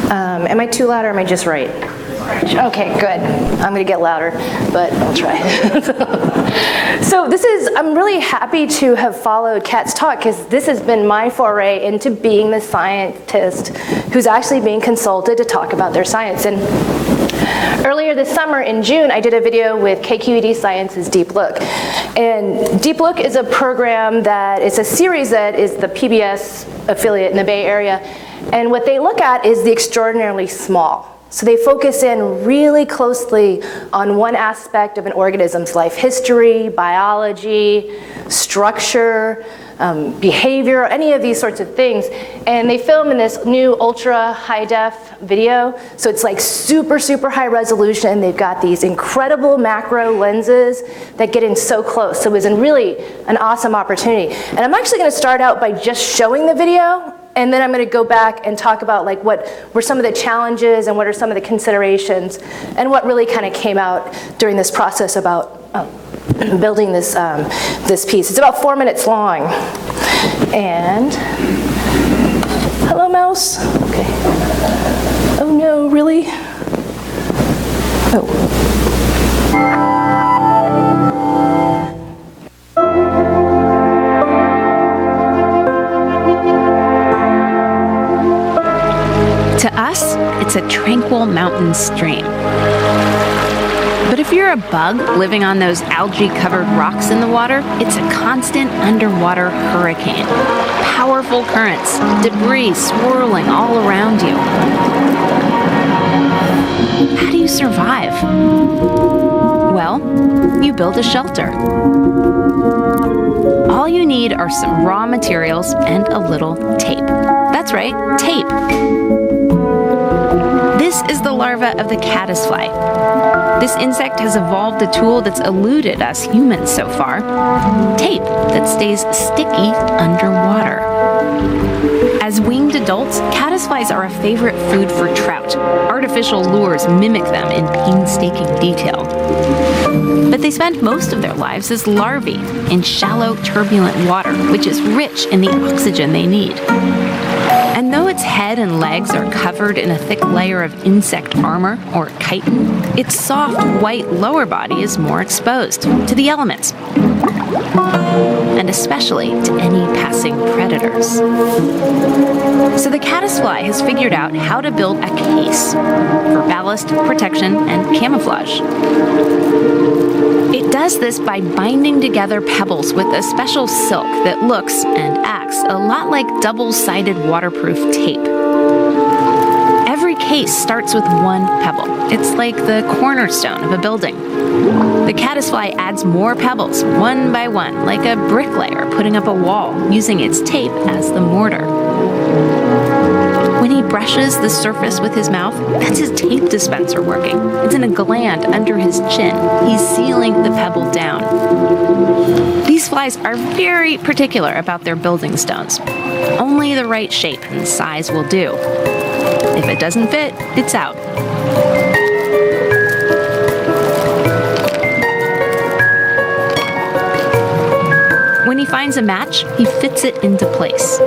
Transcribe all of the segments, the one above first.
Am I too loud or am I just right? Okay, good. I'm going to get louder, but I'll try. So I'm really happy to have followed Kat's talk because this has been my foray into being the scientist who's actually being consulted to talk about their science. And earlier this summer in June, I did a video with KQED Science's Deep Look. And Deep Look is a program that is a series that is the PBS affiliate in the Bay Area. And what they look at is the extraordinarily small. So they focus in really closely on one aspect of an organism's life history, biology, structure, behavior, any of these sorts of things. And they film in this new ultra high def video. So it's like super, super high resolution. They've got these incredible macro lenses that get in so close. So it was really an awesome opportunity. And I'm actually going to start out by just showing the video. And then I'm going to go back and talk about like what were some of the challenges and what are some of the considerations and what really kind of came out during this process about building this, this piece. It's about 4 minutes long. And, hello mouse. Okay. Oh no, really? Oh. To us, it's a tranquil mountain stream. But if you're a bug living on those algae-covered rocks in the water, it's a constant underwater hurricane. Powerful currents, debris swirling all around you. How do you survive? Well, you build a shelter. All you need are some raw materials and a little tape. That's right, tape. This is the larva of the caddisfly. This insect has evolved a tool that's eluded us humans so far. Tape that stays sticky underwater. As winged adults, caddisflies are a favorite food for trout. Artificial lures mimic them in painstaking detail. But they spend most of their lives as larvae in shallow, turbulent water, which is rich in the oxygen they need. And though its head and legs are covered in a thick layer of insect armor, or chitin, its soft, white lower body is more exposed to the elements, and especially to any passing predators. So the caddisfly has figured out how to build a case for ballast, protection, and camouflage. It does this by binding together pebbles with a special silk that looks and acts a lot like double-sided waterproof tape. Every case starts with one pebble. It's like the cornerstone of a building. The caddisfly adds more pebbles, one by one, like a bricklayer putting up a wall, using its tape as the mortar. When he brushes the surface with his mouth, that's his tape dispenser working. It's in a gland under his chin. He's sealing the pebble down. These flies are very particular about their building stones. Only the right shape and size will do. If it doesn't fit, it's out. When he finds a match, he fits it into place.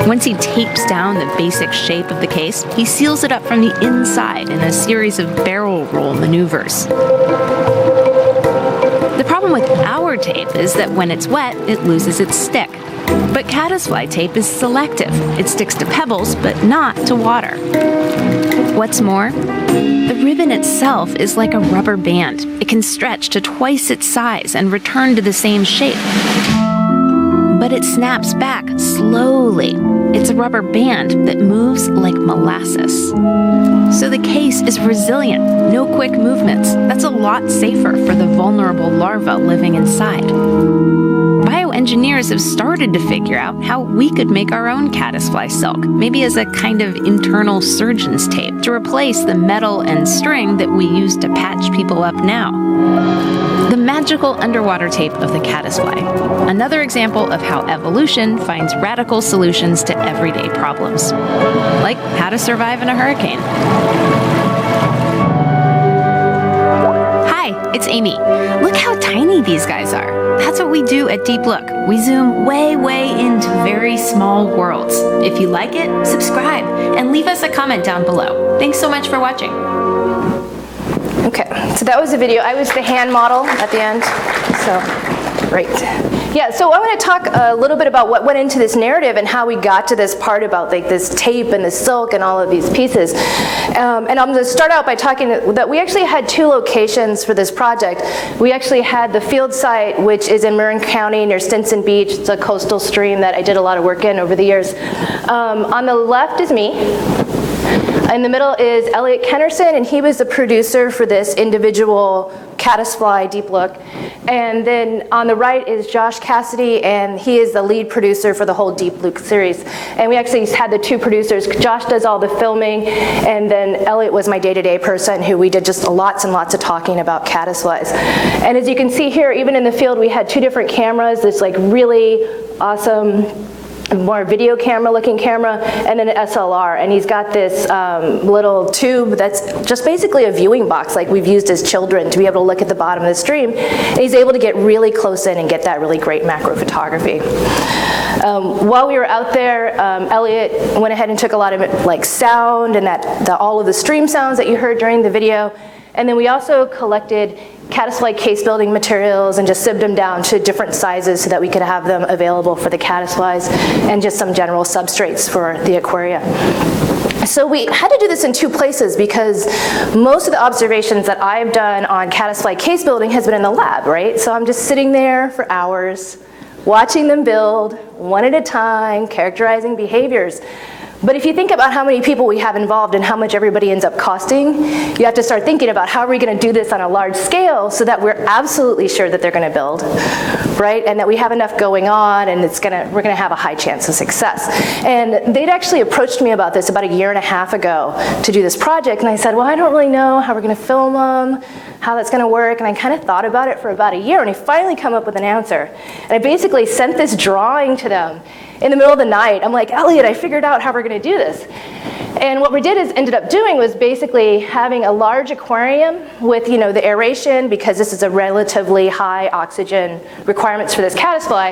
Once he tapes down the basic shape of the case, he seals it up from the inside in a series of barrel roll maneuvers. The problem with our tape is that when it's wet, it loses its stick. But caddisfly tape is selective. It sticks to pebbles, but not to water. What's more, the ribbon itself is like a rubber band. It can stretch to twice its size and return to the same shape. But it snaps back slowly. It's a rubber band that moves like molasses. So the case is resilient, no quick movements. That's a lot safer for the vulnerable larva living inside. Bioengineers have started to figure out how we could make our own caddisfly silk, maybe as a kind of internal surgeon's tape, to replace the metal and string that we use to patch people up now. The magical underwater tape of the caddisfly. Another example of how evolution finds radical solutions to everyday problems, like how to survive in a hurricane. Hi, it's Amy. Look how tiny these guys are. That's what we do at Deep Look. We zoom way, way into very small worlds. If you like it, subscribe and leave us a comment down below. Thanks so much for watching. Okay, so that was the video. I was the hand model at the end, so great. Yeah, so I want to talk a little bit about what went into this narrative and how we got to this part about like this tape and the silk and all of these pieces. And I'm going to start out by talking that we actually had 2 locations for this project. We actually had the field site, which is in Marin County near Stinson Beach. It's a coastal stream that I did a lot of work in over the years. On the left is me. In the middle is Elliot Kennerson, and he was the producer for this individual caddisfly Deep Look. And then on the right is Josh Cassidy, and he is the lead producer for the whole Deep Look series. And we actually had the 2 producers. Josh does all the filming, and then Elliot was my day-to-day person who we did just lots and lots of talking about caddisflies. And as you can see here, even in the field, we had 2 different cameras, this like really awesome more video camera looking camera, and then an SLR, and he's got this little tube that's just basically a viewing box like we've used as children to be able to look at the bottom of the stream, and he's able to get really close in and get that really great macro photography. While we were out there, Elliot went ahead and took a lot of like sound and all of the stream sounds that you heard during the video. And then we also collected caddisfly case building materials and just sieved them down to different sizes so that we could have them available for the caddisflies, and just some general substrates for the aquaria. So we had to do this in 2 places because most of the observations that I've done on caddisfly case building has been in the lab, right? So I'm just sitting there for hours, watching them build, one at a time, characterizing behaviors. But if you think about how many people we have involved and how much everybody ends up costing, you have to start thinking about how are we going to do this on a large scale so that we're absolutely sure that they're going to build, right? And that we have enough going on, and we're going to have a high chance of success. And they'd actually approached me about this about 1.5 years ago to do this project, and I said, well, I don't really know how we're going to film them, how that's going to work, and I kind of thought about it for about 1 year, and I finally come up with an answer. And I basically sent this drawing to them in the middle of the night. I'm like, Elliot, I figured out how we're going to do this. And what we ended up doing was basically having a large aquarium with, the aeration, because this is a relatively high oxygen requirements for this caddisfly.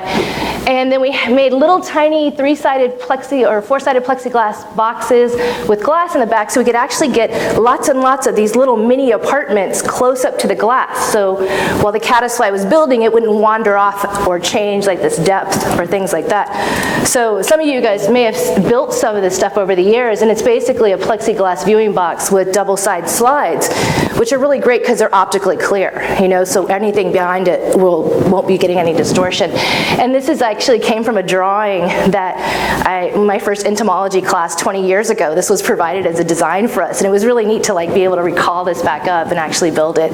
And then we made little tiny 3-sided plexi or 4-sided plexiglass boxes with glass in the back, so we could actually get lots and lots of these little mini apartments close up to the glass. So while the caddisfly was building, it wouldn't wander off or change like this depth or things like that. So some of you guys may have built some of this stuff over the years, and it's basically a plexiglass viewing box with double-side slides, which are really great because they're optically clear, so anything behind it won't be getting any distortion. And this actually came from a drawing that my first entomology class 20 years ago, this was provided as a design for us, and it was really neat to be able to recall this back up and actually build it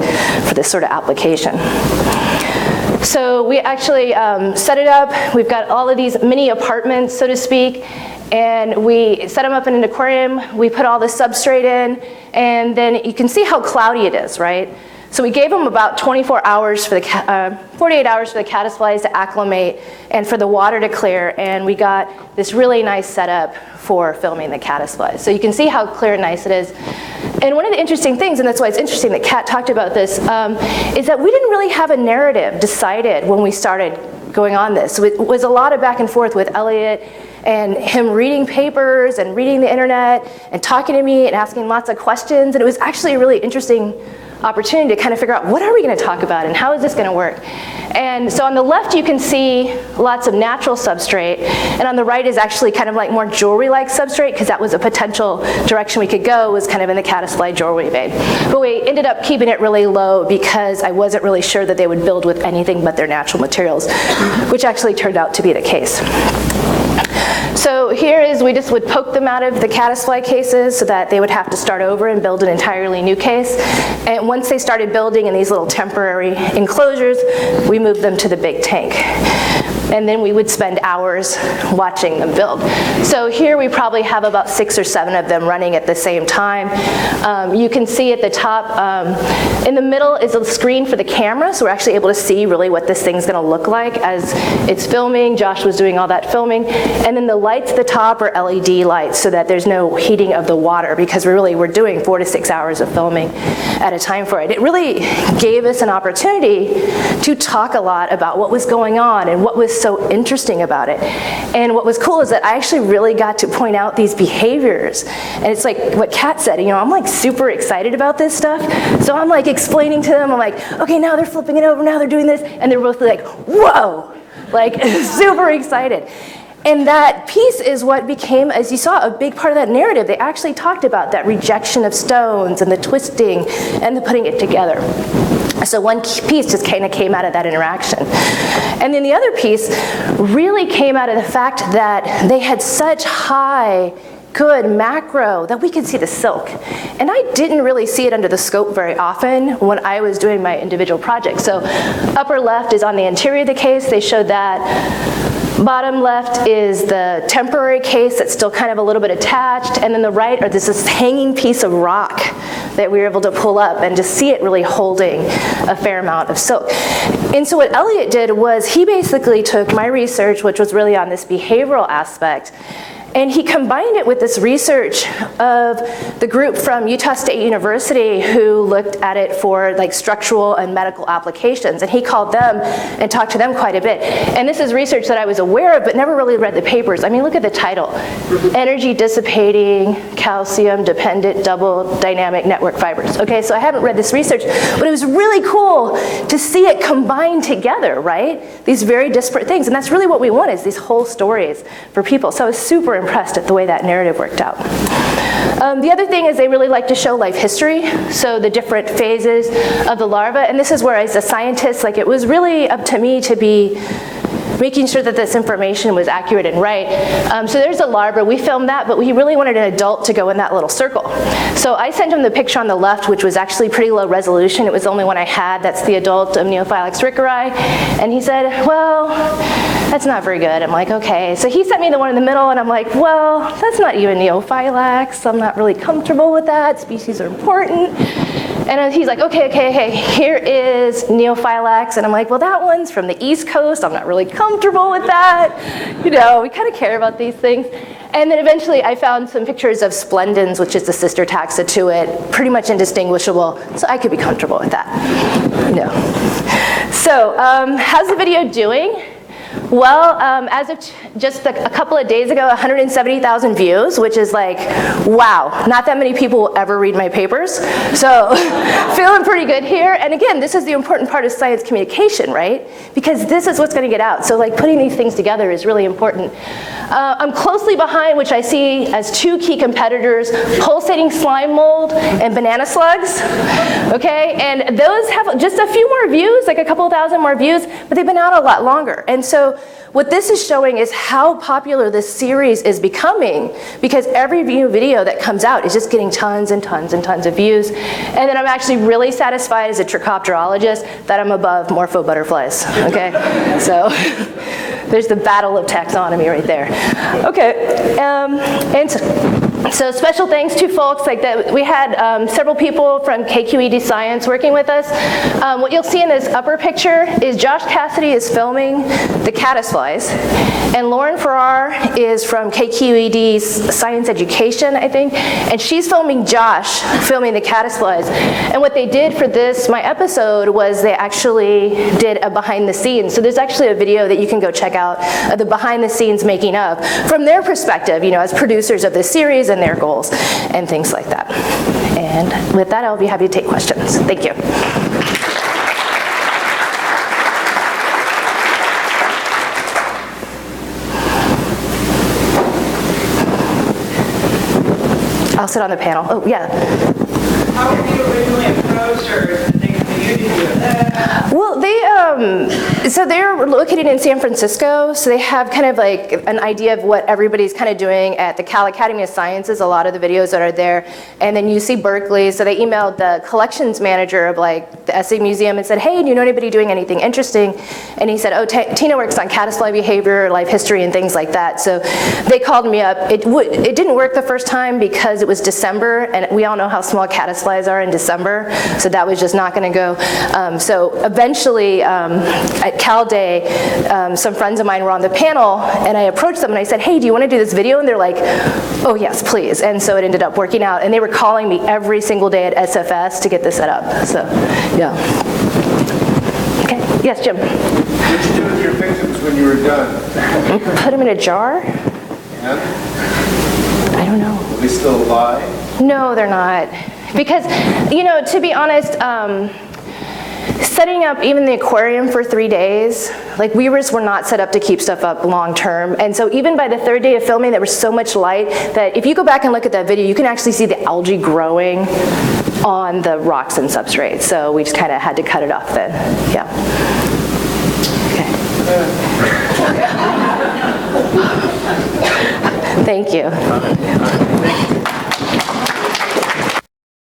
for this sort of application. So we actually set it up. We've got all of these mini apartments, so to speak, and we set them up in an aquarium. We put all the substrate in, and then you can see how cloudy it is, right? So we gave them about 24 hours for the 48 hours for the caddisflies to acclimate and for the water to clear, and we got this really nice setup for filming the caddisflies. So you can see how clear and nice it is. And one of the interesting things, and that's why it's interesting that Kat talked about this, is that we didn't really have a narrative decided when we started going on this. So it was a lot of back and forth with Elliot and him reading papers and reading the internet and talking to me and asking lots of questions, and it was actually a really interesting opportunity to kind of figure out what are we going to talk about and how is this going to work. And so on the left you can see lots of natural substrate, and on the right is actually kind of like more jewelry-like substrate, because that was a potential direction we could go, was kind of in the caddisfly jewelry vein. But we ended up keeping it really low because I wasn't really sure that they would build with anything but their natural materials, which actually turned out to be the case. So here is, we just would poke them out of the caddisfly cases so that they would have to start over and build an entirely new case. And once they started building in these little temporary enclosures, we moved them to the big tank. and then we would spend hours watching them build. So here we probably have about 6 or 7 of them running at the same time. You can see at the top, in the middle is a screen for the camera, so we're actually able to see really what this thing's gonna look like as it's filming. Josh was doing all that filming. And then the lights at the top are LED lights so that there's no heating of the water, because we're doing 4 to 6 hours of filming at a time for it. It really gave us an opportunity to talk a lot about what was going on and what was so interesting about it. And what was cool is that I actually really got to point out these behaviors. And it's like what Kat said, I'm like super excited about this stuff. So I'm like explaining to them, I'm like, okay, now they're flipping it over, now they're doing this. And they're both like, whoa, like super excited. And that piece is what became, as you saw, a big part of that narrative. They actually talked about that rejection of stones and the twisting and the putting it together. So one piece just kind of came out of that interaction. And then the other piece really came out of the fact that they had such high, good macro that we could see the silk. And I didn't really see it under the scope very often when I was doing my individual projects. So upper left is on the interior of the case. They showed that. Bottom left is the temporary case that's still kind of a little bit attached, and then the right are this hanging piece of rock that we were able to pull up and just see it really holding a fair amount of silk. And so what Elliot did was he basically took my research, which was really on this behavioral aspect, and he combined it with this research of the group from Utah State University who looked at it for like structural and medical applications. And he called them and talked to them quite a bit. And this is research that I was aware of, but never really read the papers. I mean, look at the title. Energy dissipating, calcium dependent, double dynamic network fibers. Okay, so I haven't read this research, but it was really cool to see it combined together, right? These very disparate things. And that's really what we want, is these whole stories for people. So I was super impressed at the way that narrative worked out. The other thing is they really like to show life history, so the different phases of the larva. And this is where, as a scientist, like, it was really up to me to be making sure that this information was accurate and right. So there's a larva, we filmed that, but we really wanted an adult to go in that little circle. So I sent him the picture on the left, which was actually pretty low resolution. It was the only one I had. That's the adult of Neophylax rickeri. And he said, well, that's not very good. I'm like, okay. So he sent me the one in the middle, and I'm like, well, that's not even Neophylax. I'm not really comfortable with that. Species are important. And he's like, okay, here is Neophylax. And I'm like, well, that one's from the East Coast. I'm not really comfortable with that. We kind of care about these things. And then eventually I found some pictures of Splendens, which is the sister taxa to it, pretty much indistinguishable. So I could be comfortable with that. So how's the video doing? Well, as of just a couple of days ago, 170,000 views, which is like, wow, not that many people will ever read my papers. So feeling pretty good here. And again, this is the important part of science communication, right? Because this is what's going to get out. So like putting these things together is really important. I'm closely behind, which I see as 2 key competitors, pulsating slime mold and banana slugs. Okay, and those have just a few more views, like a couple thousand more views, but they've been out a lot longer. And so what this is showing is how popular this series is becoming, because every new video that comes out is just getting tons and tons and tons of views. And then I'm actually really satisfied as a trichopterologist that I'm above morpho butterflies, okay? So there's the battle of taxonomy right there. Okay, and so special thanks to folks like that. We had several people from KQED Science working with us. What you'll see in this upper picture is Josh Cassidy is filming the caddisflies, and Lauren Farrar is from KQED's Science Education, I think, and she's filming Josh filming the caddisflies. And what they did for this, my episode, was they actually did a behind the scenes. So there's actually a video that you can go check out of the behind the scenes making of from their perspective, as producers of this series and their goals and things like that. And with that, I'll be happy to take questions. Thank you. I'll sit on the panel. Oh, yeah. How were you originally approached, or did they come to you to do that? Well, so they're located in San Francisco, so they have kind of like an idea of what everybody's kind of doing at the Cal Academy of Sciences, a lot of the videos that are there. And then you see Berkeley, so they emailed the collections manager of like the SA Museum and said, hey, do you know anybody doing anything interesting? And he said, oh, Tina works on caddisfly behavior, life history, and things like that. So they called me up. It didn't work the first time because it was December, and we all know how small caddisflies are in December, so that was just not going to go. So eventually, at Cal Day, some friends of mine were on the panel, and I approached them and I said, hey, do you want to do this video? And they're like, oh yes, please. And so it ended up working out, and they were calling me every single day at SFS to get this set up. So, yeah. Okay, yes, Jim. What did you do with your victims when you were done? Put them in a jar? And I don't know. are they still alive? No, they're not. Because, you know, to be honest, setting up even the aquarium for 3 days, like we were not set up to keep stuff up long term. And so even by the third day of filming, there was so much light that if you go back and look at that video, you can actually see the algae growing on the rocks and substrate. So we just kind of had to cut it off then. Yeah. Okay. Thank you.